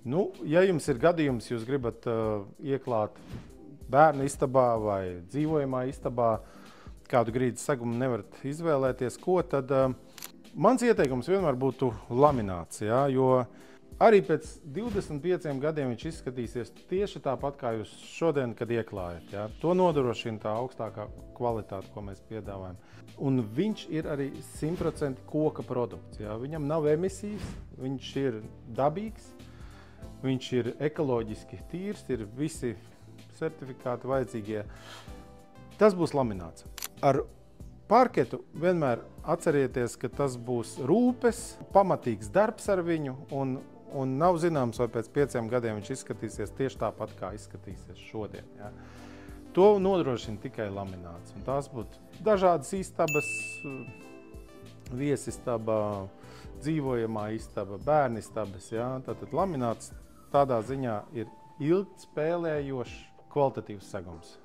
Nu, ja jums ir gadījums, jūs gribat ieklāt bērnu istabā vai dzīvojamā istabā, kādu grīdas segumu nevarat izvēlēties, ko, tad mans ieteikums vienmēr būtu lamināts, ja, jo arī pēc 25 gadiem viņš izskatīsies tieši tāpat, kā jūs šodien, kad ieklājat. Ja. To nodrošina tā augstākā kvalitāte, ko mēs piedāvājam. Un viņš ir arī 100% koka produkts. Ja. Viņam nav emisijas, viņš ir dabīgs, viņš ir ekoloģiski tīrs, ir visi certifikāti vajadzīgie. Tas būs lamināts. Ar parketu vienmēr atcerieties, ka tas būs rūpes, pamatīgs darbs ar viņu, un nav zināms, vai pēc 5 gadiem viņš izskatīsies tieši tāpat, kā izskatīsies šodien. Ja. To nodrošina tikai lamināts. Un tās būtu dažādas istabas, viesistaba, dzīvojamā istaba, bērnistabas. Ja. Tātad lamināts tādā ziņā ir ilgtspēlējošs, kvalitatīvs segums.